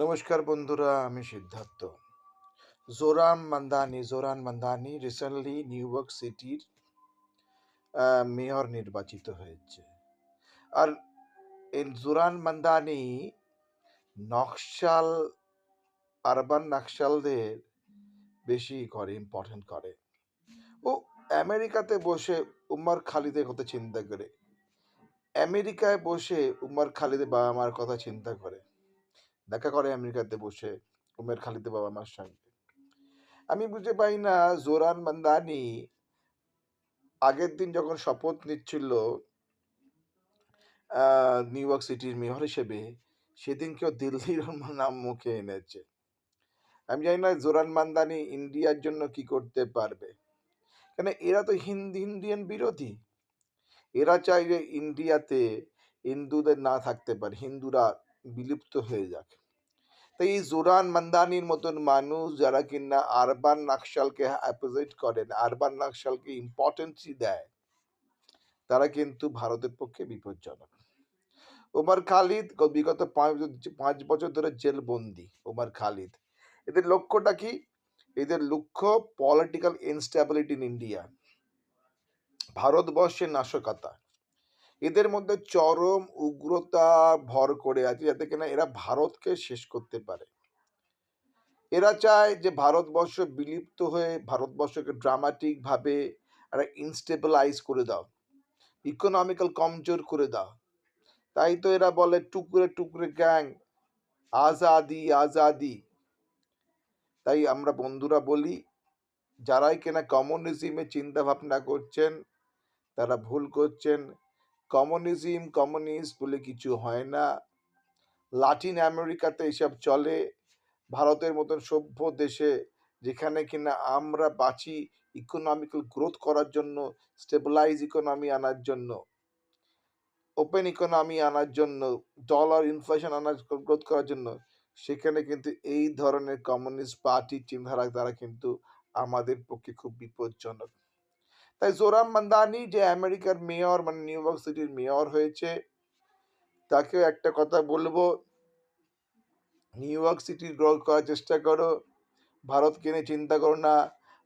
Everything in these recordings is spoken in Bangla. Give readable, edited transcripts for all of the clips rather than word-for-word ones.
নমস্কার বন্ধুরা, আমি Siddharth. Zohran Mamdani recently New York সিটির মেয়র নির্বাচিত হয়েছে। আর এই জোরান মান্দানি নকশাল আরবান নকশালদের বেশি করে, ইম্পর্টেন্ট করে। ও আমেরিকাতে বসে উমর খালিদের কথা চিন্তা করে, আমেরিকায় বসে উমর খালিদের বাবা মার কথা চিন্তা করে, দেখা করে আমেরিকাতে বসে উমর খালিদের বাবা মার সঙ্গে। আমি বুঝতে পারি না জোরান মান্দানি আগের দিন যখন শপথ নিচ্ছিল নিউ ইয়র্ক সিটির মেয়র হিসেবে, সেদিন কেউ দিল্লির নাম মুখে এনেছে। আমি জানি না জোরান মান্দানি ইন্ডিয়ার জন্য কি করতে পারবে, কেন এরা তো ইন্ডিয়ান বিরোধী। এরা চায় যে ইন্ডিয়াতে হিন্দুদের না থাকতে পারে, হিন্দুরা বিলুপ্ত হয়ে যাক। তাই এই জোরান মান্দানির মতন মানুষ যারা কিনা আরবান নকশালকে অ্যাপোজিট করেন, আরবান নকশালকে ইম্পর্টেন্সই দেয়, তারা কিন্তু ভারতের পক্ষে বিপজ্জনক। ওমর খালিদ বিগত 5 বছর ধরে জেল বন্দি। ওমর খালিদ, এদের লক্ষ্যটা কি? এদের লক্ষ্য পলিটিক্যাল ইনস্টেবিলিটি ইন ইন্ডিয়া, ভারতবর্ষের নাশকতা। এদের মধ্যে চরম উগ্রতা ভর করে আছে, যাতে কিনা এরা ভারতকে শেষ করতে পারে। এরা চায় যে ভারতবর্ষ বিলুপ্ত হয়ে ভারতবর্ষকে ড্রামাটিক ভাবে এরা ইনস্টেবিলাইজ করে দাও, ইকোনমিক্যাল কমজোর করে দাও। তাই তো এরা বলে টুকরে টুকরে গ্যাং, আজাদি আজাদি। তাই আমরা বন্ধুরা বলি, যারাই কিনা কমিউনিজমের চিন্তা ভাবনা করছেন তারা ভুল করছেন। কমিউনিস্ট বলে কিছু হয় না। লাতিন আমেরিকাতে এসব চলে। ভারতের মতন সভ্য দেশে, যেখানে কিনা আমরা বাঁচি ইকোনমিক্যাল গ্রোথ করার জন্য, স্টেবিলাইজ ইকোনমি আনার জন্য, ওপেন ইকোনমি আনার জন্য, ডলার ইনফ্লেশন আনার গ্রোথ করার জন্য, সেখানে কিন্তু এই ধরনের কমিউনিস্ট পার্টির চিন্তাধারা দ্বারা কিন্তু আমাদের পক্ষে খুব বিপজ্জনক। তাই জোরান মান্দানি যে আমেরিকার মেয়র, মানে নিউ ইয়র্ক সিটির মেয়র হয়েছে, তাকে একটা কথা বলবো, নিউ ইয়র্ক সিটি গ্রো করার চেষ্টা করো, ভারতকে নিয়ে চিন্তা করো না,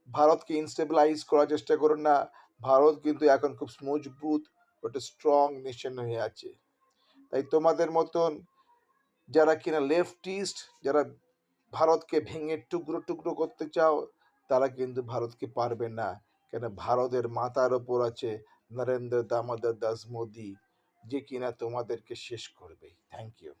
ভারতকে ইনস্টেবিলাইজ করার চেষ্টা করো না। ভারত কিন্তু এখন খুব মজবুত, ওটা স্ট্রং নেশন হয়ে আছে। তাই তোমাদের মতন যারা কিনা লেফটিস্ট, যারা ভারতকে ভেঙে টুকরো টুকরো করতে চাও, তারা কিন্তু ভারতকে পারবে না। কেন ভারতের মাথার ওপর আছে নরেন্দ্র দামোদর দাস মোদি, যে কিনা তোমাদেরকে শেষ করবে। Thank you.